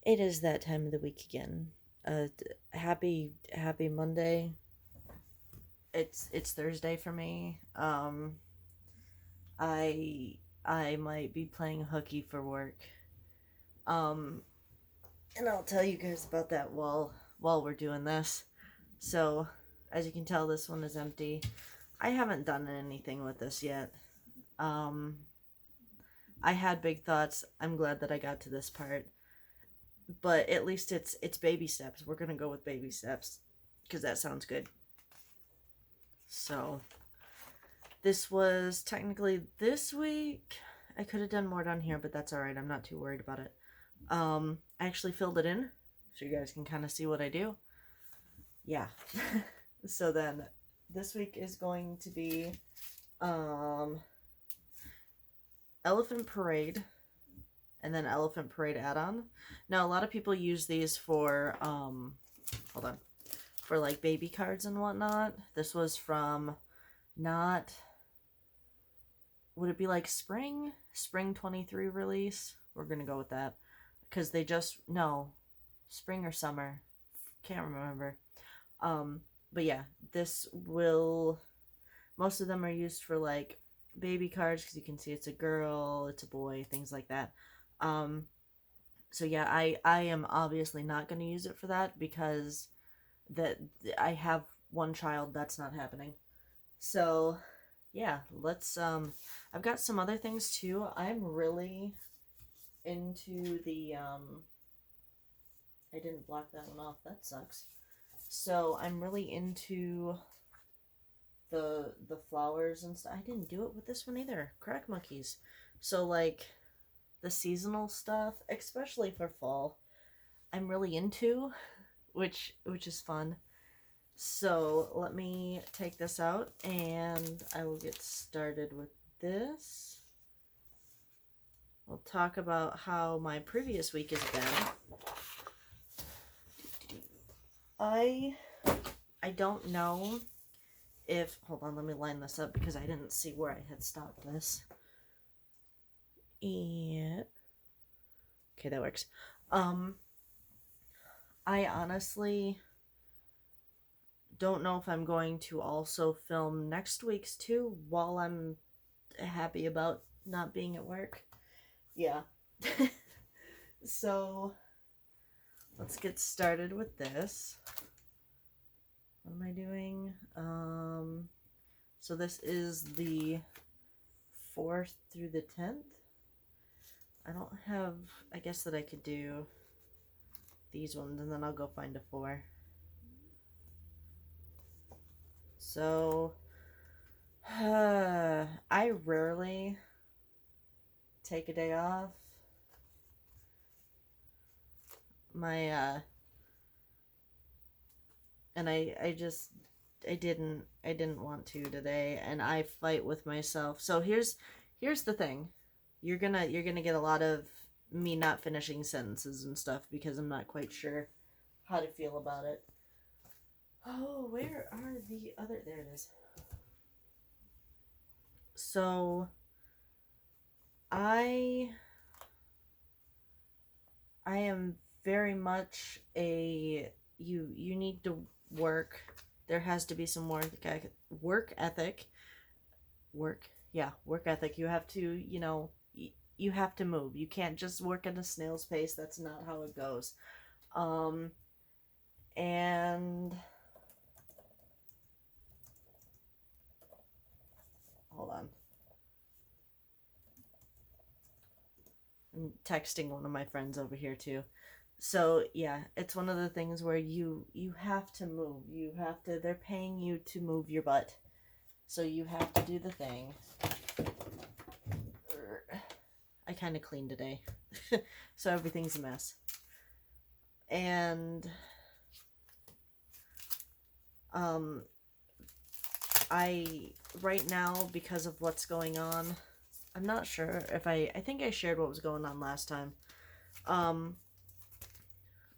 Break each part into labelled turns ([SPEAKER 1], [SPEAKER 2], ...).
[SPEAKER 1] It is that time of the week again. Happy Monday. It's Thursday for me. I might be playing hooky for work. Um, and I'll tell you guys about that while we're doing this. So, as you can tell, this one is empty. I haven't done anything with this yet. Um, I had big thoughts. I'm glad that I got to this part, but at least it's baby steps. We're gonna go with baby steps because that sounds good. So this was technically this week. I could have done more down here, but that's all right. I'm not too worried about it. I actually filled it in so you guys can kind of see what I do. Yeah. So then this week is going to be Elephant Parade and then Elephant Parade add-on. Now a lot of people use these for hold on, for like baby cards and whatnot. This was from not, would it be like spring 23 release? We're gonna go with that because they just, no, spring or summer, can't remember. But yeah, this will, most of them are used for like baby cards because you can see it's a girl, it's a boy, things like that. So yeah, I am obviously not going to use it for that because that I have one child. That's not happening. So yeah, let's I've got some other things too. I'm really into the I didn't block that one off. That sucks. So I'm really into the flowers and stuff. I didn't do it with this one either. Crack monkeys. So like the seasonal stuff, especially for fall, I'm really into, which is fun. So let me take this out and I will get started with this. We'll talk about how my previous week has been. I don't know if, hold on, let me line this up because I didn't see where I had stopped this. And okay, that works. I honestly don't know if I'm going to also film next week's too while I'm happy about not being at work. Yeah. So let's get started with this. What am I doing? So this is the 4th through the 10th. I don't have, I guess that I could do these ones and then I'll go find a 4. So I rarely take a day off. My and I didn't want to today, and I fight with myself. So here's the thing. You're gonna get a lot of me not finishing sentences and stuff because I'm not quite sure how to feel about it. Oh, where are the other, there it is. So I am very much a, you need to work. There has to be some work ethic. Work ethic. You have to, you have to move. You can't just work at a snail's pace. That's not how it goes. And hold on. I'm texting one of my friends over here too. So yeah, it's one of the things where you have to move. You have to, they're paying you to move your butt. So you have to do the thing. I kind of cleaned today. So everything's a mess. And I right now, because of what's going on, I'm not sure if I think I shared what was going on last time.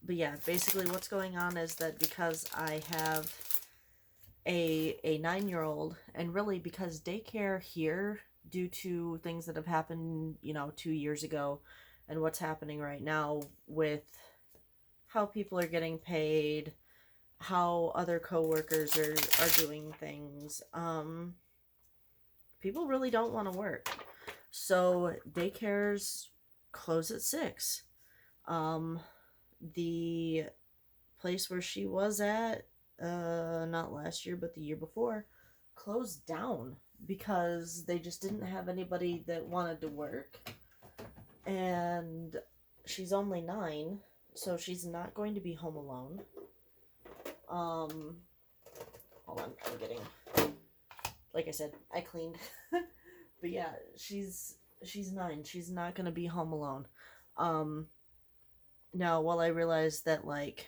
[SPEAKER 1] But yeah, basically what's going on is that because I have a 9-year-old, and really because daycare here, due to things that have happened, 2 years ago, and what's happening right now with how people are getting paid, how other coworkers are doing things. People really don't want to work. So daycares close at 6. Um, the place where she was at, not last year, but the year before, closed down because they just didn't have anybody that wanted to work. And she's only 9, so she's not going to be home alone. Hold on, I'm getting, like I said, I cleaned. But yeah, she's 9. She's not gonna be home alone. Now, while I realized that, like,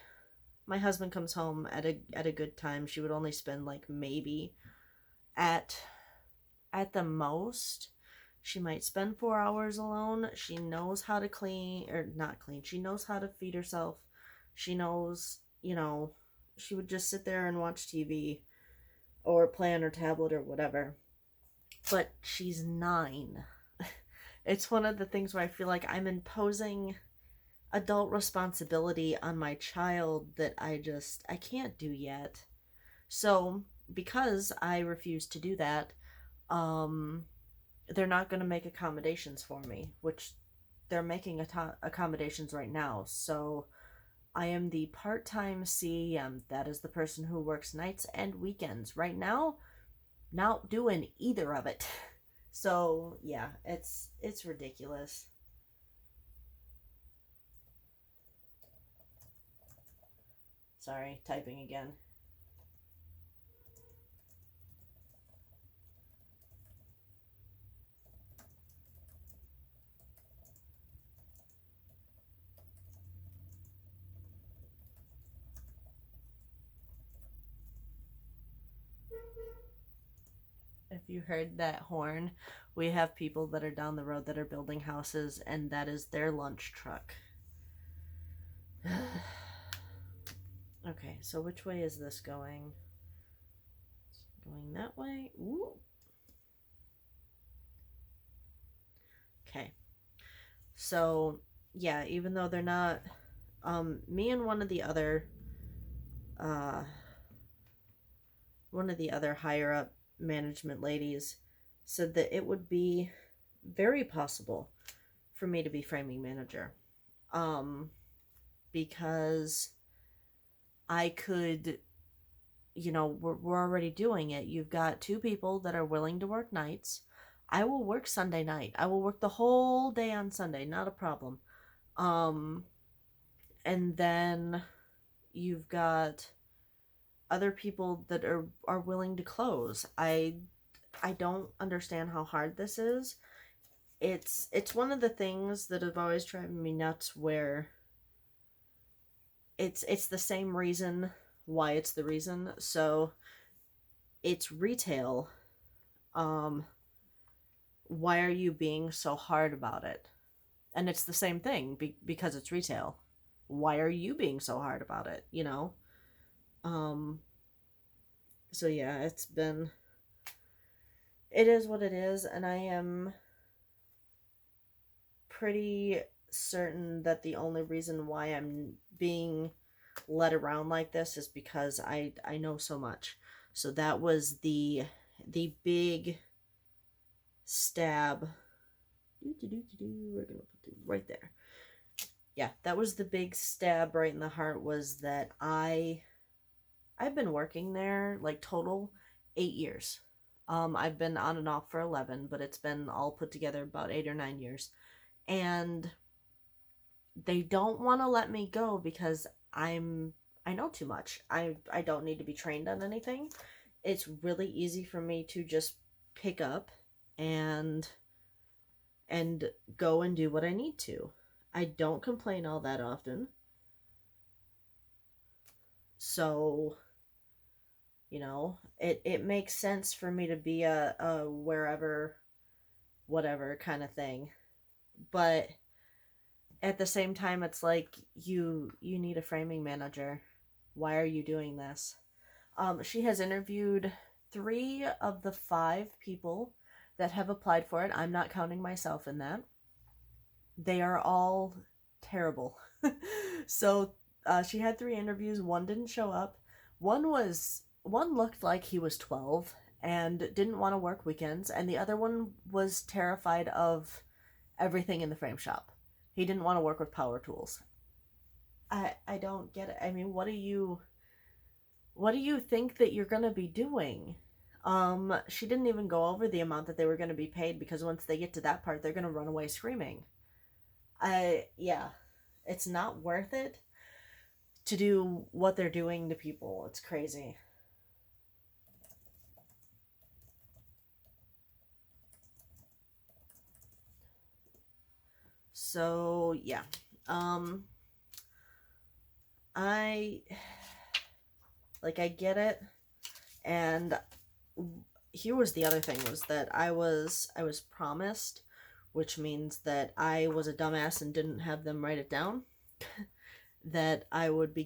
[SPEAKER 1] my husband comes home at a good time, she would only spend, like, maybe at the most, she might spend 4 hours alone. She knows how to clean, or not clean. She knows how to feed herself. She knows, she would just sit there and watch TV or play on her tablet or whatever. But she's 9. It's one of the things where I feel like I'm imposing adult responsibility on my child that I can't do yet. So, because I refuse to do that, they're not going to make accommodations for me, which they're making accommodations right now. So, I am the part-time CEM. That is the person who works nights and weekends. Right now, not doing either of it. So, yeah, it's ridiculous. Sorry, typing again. If you heard that horn, we have people that are down the road that are building houses, and that is their lunch truck. Okay, so which way is this going? It's going that way. Ooh. Okay. So, yeah, even though they're not, me and one of the other higher up management ladies said that it would be very possible for me to be framing manager. Because I could, we're already doing it. You've got 2 people that are willing to work nights. I will work Sunday night. I will work the whole day on Sunday, not a problem. And then you've got other people that are willing to close. I don't understand how hard this is. It's one of the things that have always driven me nuts, where it's the same reason why it's the reason. So it's retail. Why are you being so hard about it? And it's the same thing, because it's retail. Why are you being so hard about it? So yeah, it is what it is, and I am pretty certain that the only reason why I'm being led around like this is because I know so much. So that was the big stab. We're gonna put it right there. Yeah, that was the big stab right in the heart, was that I've been working there, like, total 8 years. I've been on and off for 11, but it's been all put together about 8 or 9 years. And they don't want to let me go because I know too much. I don't need to be trained on anything. It's really easy for me to just pick up and go and do what I need to. I don't complain all that often. So, it makes sense for me to be a wherever, whatever kind of thing. But at the same time, it's like, you need a framing manager. Why are you doing this? She has interviewed 3 of the 5 people that have applied for it. I'm not counting myself in that. They are all terrible. So She had 3 interviews. One didn't show up. One looked like he was 12 and didn't want to work weekends, and the other one was terrified of everything in the frame shop. He didn't want to work with power tools. I don't get it. I mean, what do you think that you're gonna be doing? She didn't even go over the amount that they were gonna be paid, because once they get to that part, they're gonna run away screaming. Yeah, it's not worth it to do what they're doing to people. It's crazy. So yeah, um, I I get it, and here was the other thing, was that I was promised, which means that I was a dumbass and didn't have them write it down, that um I would be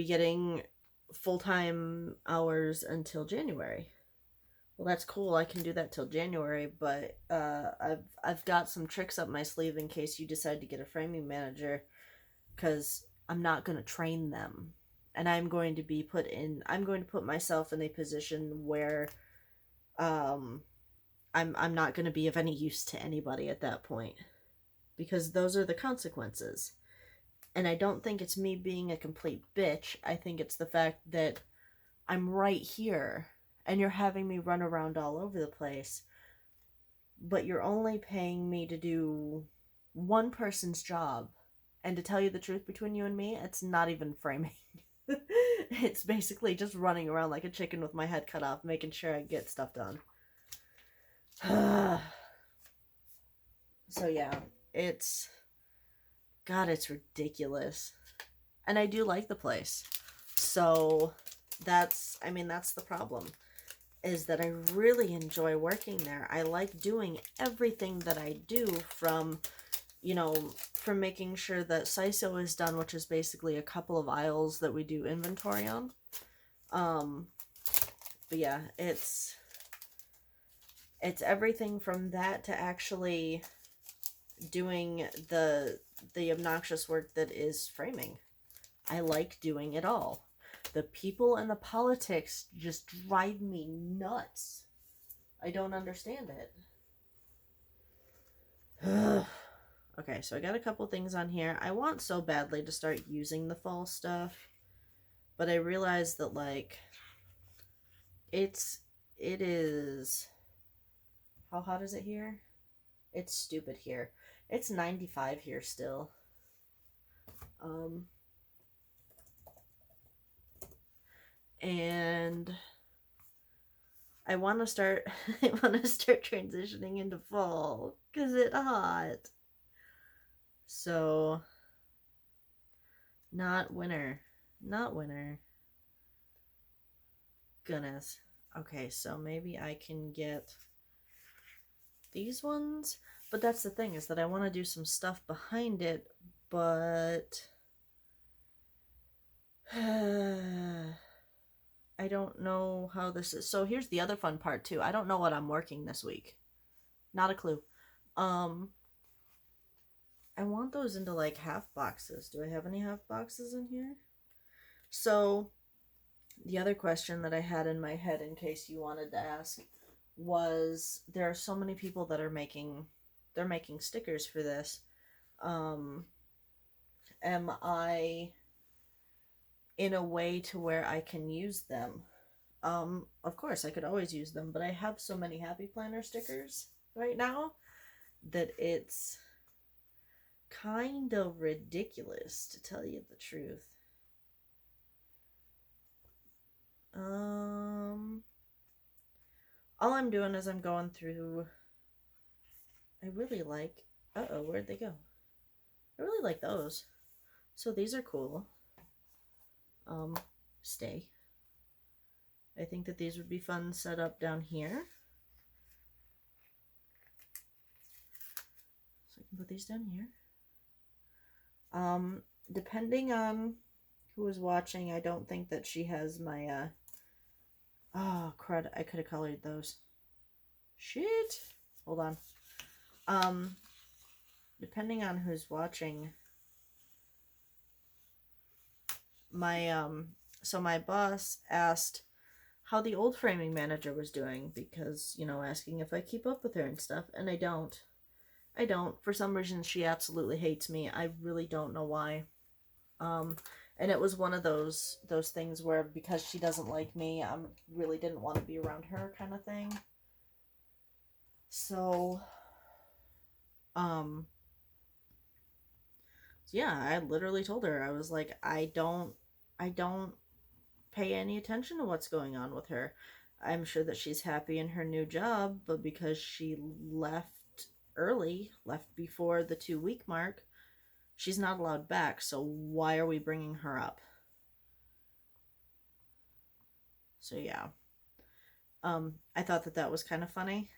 [SPEAKER 1] getting full-time hours until January. Well, that's cool. I can do that till January, but I've got some tricks up my sleeve in case you decide to get a framing manager, because I'm not going to train them. And I'm going to put myself in a position where um I'm not going to be of any use to anybody at that point, because those are the consequences. And I don't think it's me being a complete bitch. I think it's the fact that I'm right here and you're having me run around all over the place, but you're only paying me to do one person's job. And to tell you the truth, between you and me, it's not even framing. It's basically just running around like a chicken with my head cut off, making sure I get stuff done. So yeah, it's ridiculous. And I do like the place. So that's the problem, is that I really enjoy working there. I like doing everything that I do, from making sure that SISO is done, which is basically a couple of aisles that we do inventory on. But yeah, it's everything from that to actually doing the obnoxious work that is framing. I like doing it all. The people and the politics just drive me nuts. I don't understand it. Okay, so I got a couple things on here. I want so badly to start using the fall stuff, but I realize that it is, how hot is it here? It's stupid here. It's 95 here still. And I want to start transitioning into fall because it's hot. So not winter. Goodness. Okay, so maybe I can get these ones, but that's the thing, is that I want to do some stuff behind it, but I don't know how this is. So here's the other fun part too. I don't know what I'm working this week. Not a clue. I want those into half boxes. Do I have any half boxes in here? So the other question that I had in my head, in case you wanted to ask, was there are so many people that are making stickers for this. Am I in a way to where I can use them? Of course I could always use them, but I have so many Happy Planner stickers right now that it's kind of ridiculous, to tell you the truth. All I'm doing is I'm going through. I really like. Uh-oh, where'd they go? I really like those. So these are cool. Stay. I think that these would be fun set up down here. So I can put these down here. Depending on who is watching, I don't think that she has my, oh, crud, I could have colored those. Shit. Hold on. depending on who's watching, my boss asked how the old framing manager was doing because, asking if I keep up with her and stuff, and I don't. I don't. For some reason, she absolutely hates me. I really don't know why. Um, and it was one of those things where because she doesn't like me, I really didn't want to be around her, kind of thing. So, um, yeah, I literally told her, I was like, I don't pay any attention to what's going on with her. I'm sure that she's happy in her new job, but because she left before the 2 week mark, she's not allowed back. So why are we bringing her up? So yeah, I thought that was kind of funny.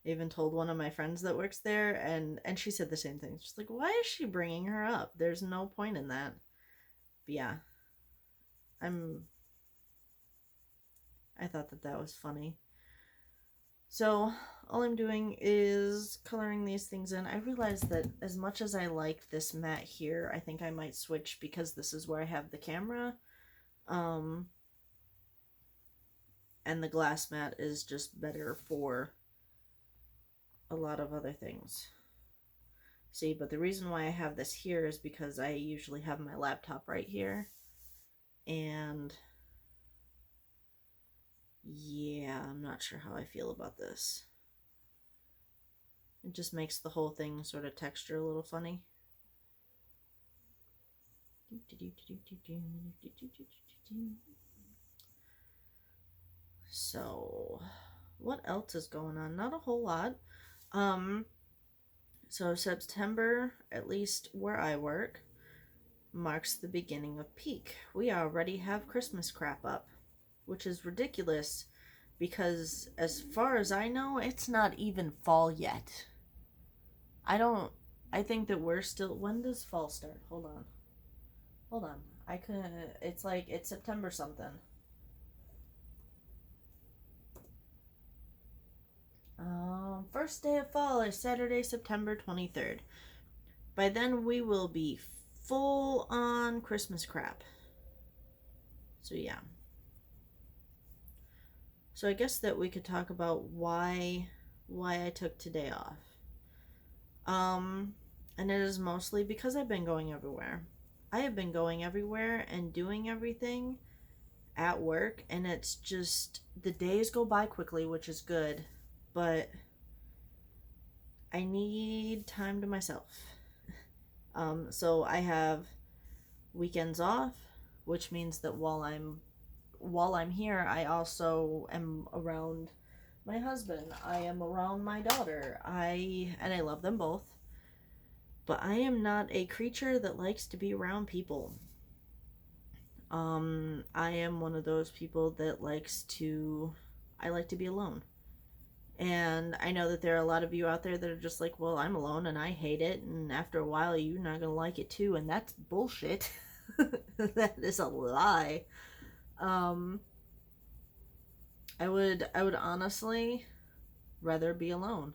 [SPEAKER 1] I even told one of my friends that works there, and she said the same thing. She's like, why is she bringing her up? There's no point in that. But yeah, I'm I thought that was funny. So all I'm doing is coloring these things in. I realized that as much as I like this mat here, I think I might switch because this is where I have the camera. And the glass mat is just better for a lot of other things. See, but the reason why I have this here is because I usually have my laptop right here. And yeah, I'm not sure how I feel about this. It just makes the whole thing sort of texture a little funny. So, what else is going on? Not a whole lot. So September, at least where I work, marks the beginning of peak. We already have Christmas crap up, which is ridiculous because as far as I know, it's not even fall yet. I think that we're still, when does fall start? Hold on. It's September something. First day of fall is Saturday, September 23rd. By then, we will be full on Christmas crap. So, yeah. So, I guess that we could talk about why I took today off. And it is mostly because I've been going everywhere. I have been going everywhere and doing everything at work, and it's just the days go by quickly, which is good, but I need time to myself. So I have weekends off, which means that while I'm here, I also am around my husband. I am around my daughter. I love them both. But I am not a creature that likes to be around people. I am one of those people that I like to be alone. And I know that there are a lot of you out there that are just like, well, I'm alone and I hate it, and after a while you're not gonna like it too, and that's bullshit. That is a lie. I would honestly rather be alone.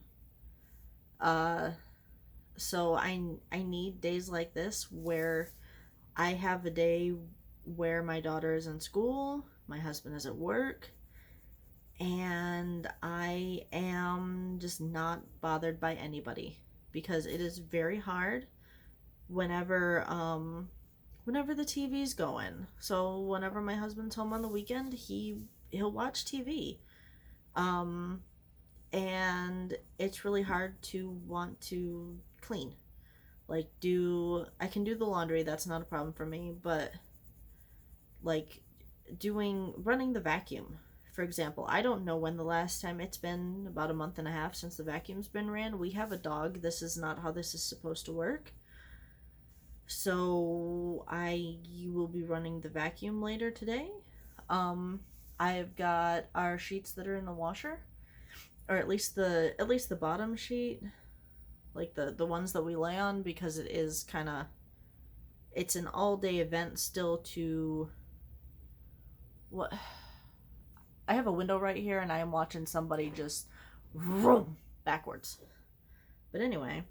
[SPEAKER 1] So I need days like this where I have a day where my daughter is in school, my husband is at work, and I am just not bothered by anybody, because it is very hard whenever the TV's going. So whenever my husband's home on the weekend, he'll watch TV. And it's really hard to want to clean. Like I can do the laundry, that's not a problem for me, but like running the vacuum, for example, I don't know when the last time, it's been about a month and a half since the vacuum's been ran. We have a dog. This is not how this is supposed to work. So you will be running the vacuum later today. I've got our sheets that are in the washer, or at least the bottom sheet, like the ones that we lay on, because it's an all day event still to what. I have a window right here and I am watching somebody just vroom backwards. But anyway,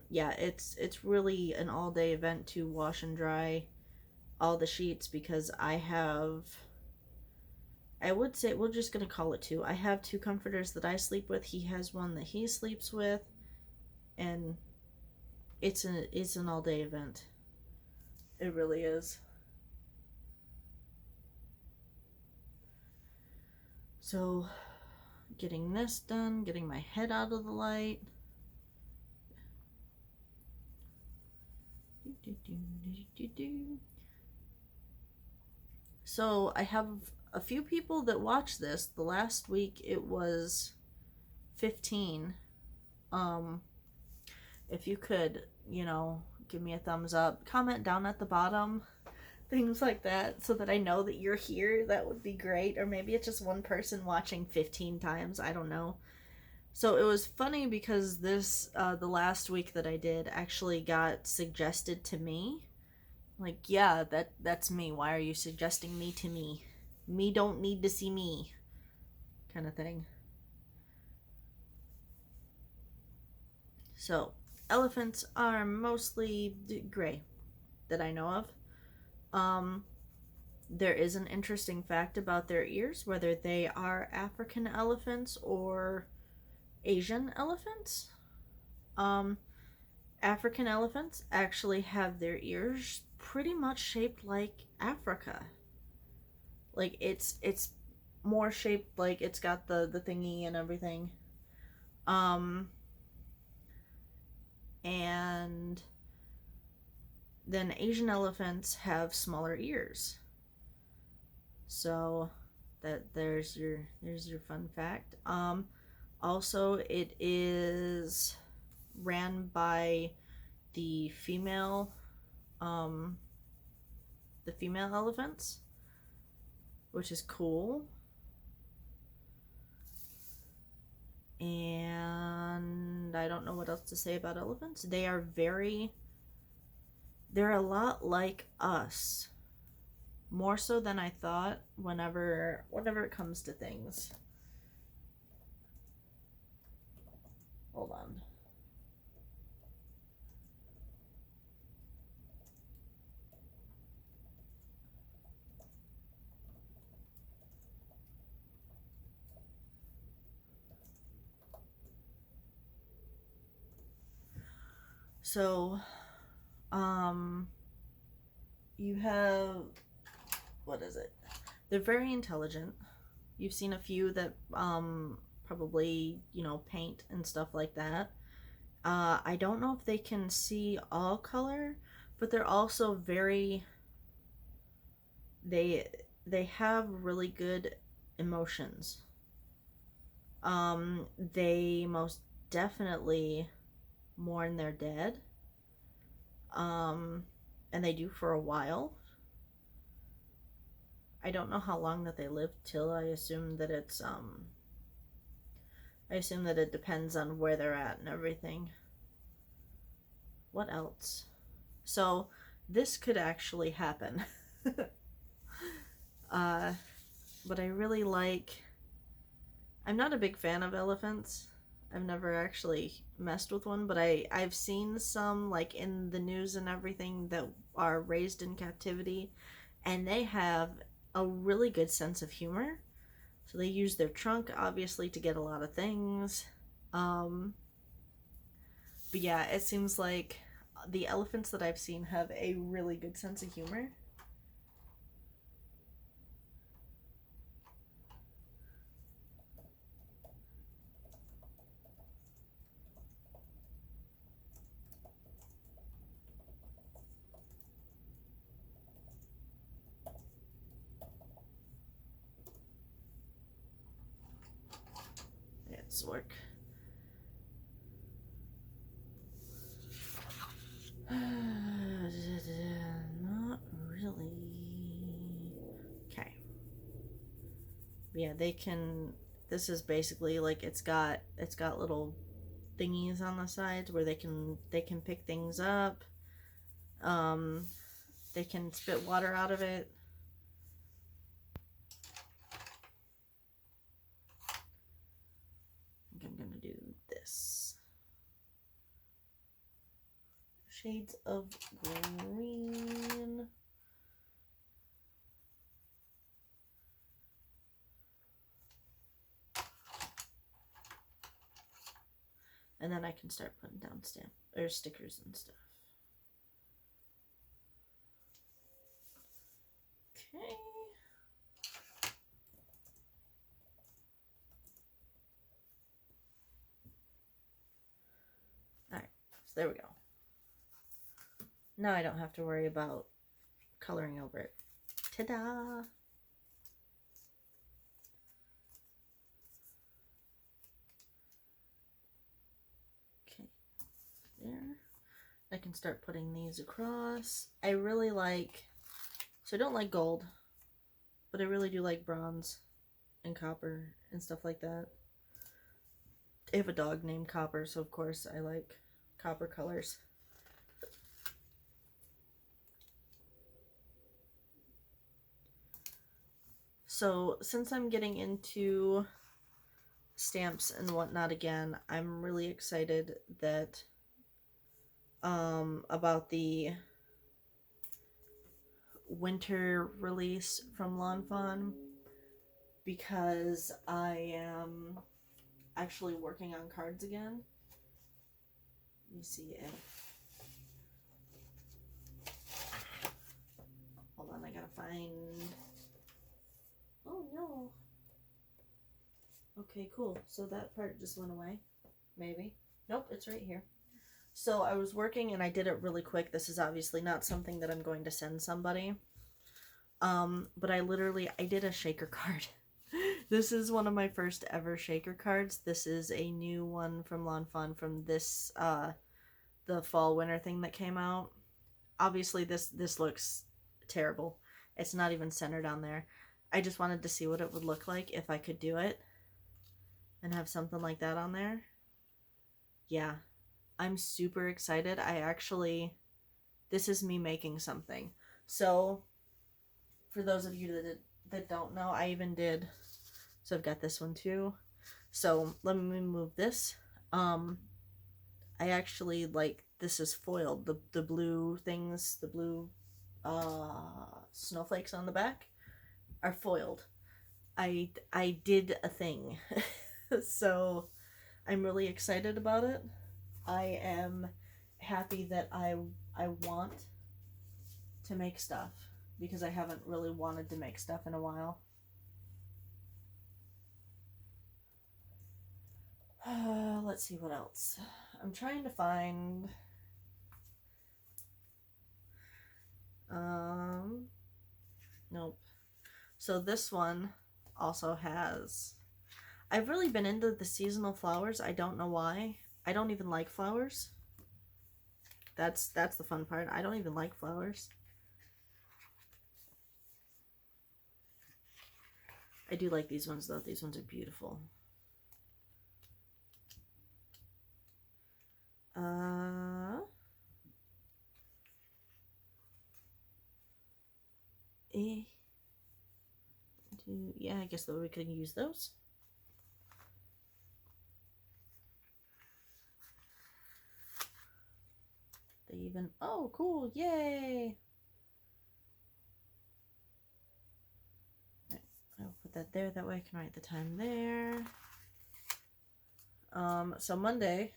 [SPEAKER 1] Yeah, it's really an all-day event to wash and dry all the sheets because I would say we're just gonna call it two. I have two comforters that I sleep with. He has one that he sleeps with, and it's an all-day event. It really is. So, getting this done, getting my head out of the light. So I have a few people that watch this. The last week it was 15. Um, if you could, give me a thumbs up, comment down at the bottom, things like that, so that I know that you're here. That would be great. Or maybe it's just one person watching 15 times. I don't know. So it was funny because the last week that I did actually got suggested to me. Like, yeah, that's me. Why are you suggesting me to me? Me don't need to see me. Kind of thing. So, elephants are mostly gray that I know of. There is an interesting fact about their ears, whether they are African elephants or Asian elephants. Um, African elephants actually have their ears pretty much shaped like Africa. Like it's more shaped like it's got the thingy and everything. Um and then Asian elephants have smaller ears. So there's your fun fact. Also it is ran by the female um the female elephants, which is cool. And I don't know what else to say about elephants. They're a lot like us. More so than I thought whenever it comes to things. Hold on. So, you have, what is it? They're very intelligent. You've seen a few that probably, paint and stuff like that. I don't know if they can see all color, but they're also very they have really good emotions. They most definitely mourn their dead. And they do for a while. I don't know how long that they live till. I assume that it depends on where they're at and everything. What else? So this could actually happen. But I really like. I'm not a big fan of elephants. I've never actually messed with one, but I've seen some like in the news and everything that are raised in captivity, and they have a really good sense of humor. So they use their trunk obviously to get a lot of things. But yeah, it seems like the elephants that I've seen have a really good sense of humor. It's work. Not really. Okay. Yeah, they can. This is basically like it's got little thingies on the sides where they can pick things up. Um, they can spit water out of it. I think I'm gonna do this. shades of green. And then I can start putting down stickers and stuff. Okay. Alright, so there we go. Now I don't have to worry about coloring over it. Ta-da! Okay, there. I can start putting these across. I really like, so I don't like gold, but I really do like bronze and copper and stuff like that. I have a dog named Copper, so of course I like copper colors. So since I'm getting into stamps and whatnot again, I'm really excited that about the winter release from Lawn Fawn, because I am actually working on cards again. Let me see if, hold on, I gotta find, oh no. Okay, cool. So that part just went away. Maybe. Nope, it's right here. So I was working and I did it really quick. This is obviously not something that I'm going to send somebody. But I did a shaker card. This is one of my first ever shaker cards. This is a new one from Lawn Fawn from this, the fall winter thing that came out. Obviously this looks terrible. It's not even centered on there. I just wanted to see what it would look like if I could do it and have something like that on there. Yeah, I'm super excited. This is me making something. So for those of you that don't know, I even did, so I've got this one too. So let me move this. I actually, like, this is foiled. The blue things, the blue snowflakes on the back are foiled. I did a thing. So I'm really excited about it. I am happy that I want to make stuff, because I haven't really wanted to make stuff in a while. Let's see what else. I'm trying to find nope. So this one also has, I've really been into the seasonal flowers. I don't know why. I don't even like flowers. That's the fun part. I don't even like flowers. I do like these ones though. These ones are beautiful. Yeah, I guess that we could use those. They even, oh cool, yay! Right, I'll put that there, that way I can write the time there. So Monday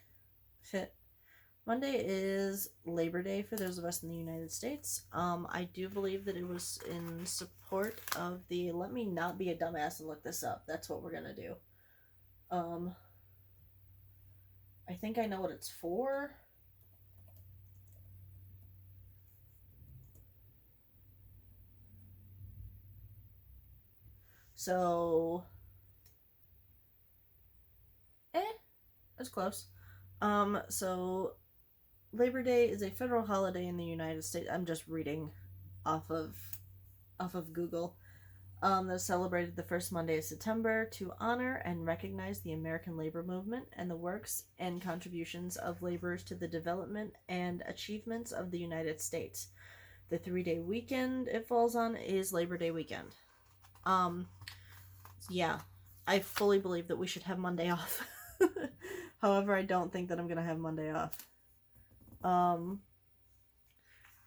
[SPEAKER 1] is Labor Day for those of us in the United States. I do believe that it was in support of the, let me not be a dumbass and look this up. That's what we're gonna do. I think I know what it's for. So, that's close. So Labor Day is a federal holiday in the United States. I'm just reading off of Google. That's celebrated the first Monday of September to honor and recognize the American labor movement and the works and contributions of laborers to the development and achievements of the United States. The 3-day weekend it falls on is Labor Day weekend. Yeah, I fully believe that we should have Monday off. However, I don't think that I'm gonna have Monday off.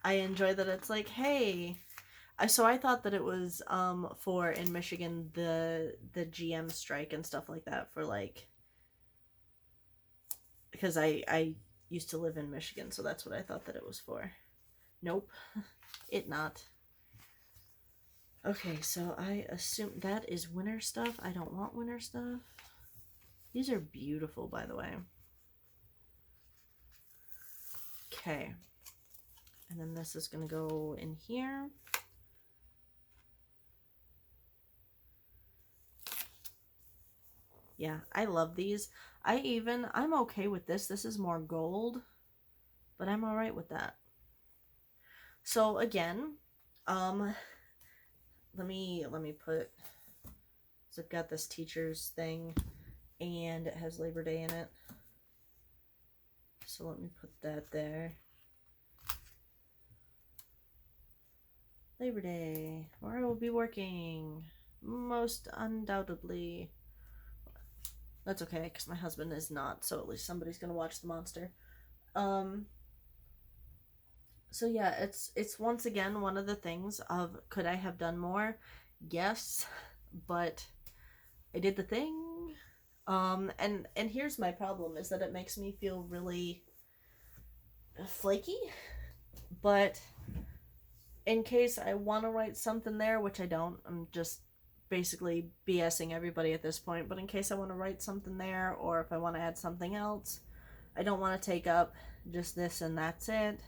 [SPEAKER 1] I enjoy that it's like, hey, so I thought that it was for in Michigan the GM strike and stuff like that for like, because I used to live in Michigan, so that's what I thought that it was for. Nope, it not. Okay, so I assume that is winter stuff. I don't want winter stuff. These are beautiful, by the way. Okay. And then this is going to go in here. Yeah, I love these. I'm okay with this. This is more gold, but I'm all right with that. So again, let me put, so I've got this teacher's thing and it has Labor Day in it. So let me put that there. Labor Day, where I will be working, most undoubtedly. That's okay, because my husband is not, so at least somebody's gonna watch the monster. So yeah, it's once again one of the things of, could I have done more? Yes, but I did the thing. And here's my problem, is that it makes me feel really flaky, but in case I want to write something there, which I don't, I'm just basically BSing everybody at this point, but in case I want to write something there, or if I want to add something else, I don't want to take up just this and that's it.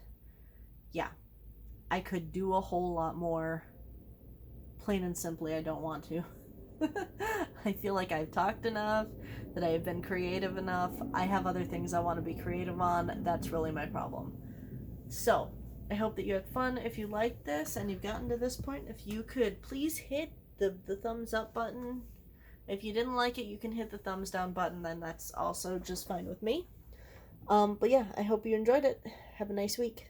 [SPEAKER 1] Yeah, I could do a whole lot more. Plain and simply, I don't want to. I feel like I've talked enough, that I have been creative enough. I have other things I want to be creative on. That's really my problem. So, I hope that you had fun. If you liked this and you've gotten to this point, if you could please hit the thumbs up button. If you didn't like it, you can hit the thumbs down button, then that's also just fine with me. But yeah, I hope you enjoyed it. Have a nice week.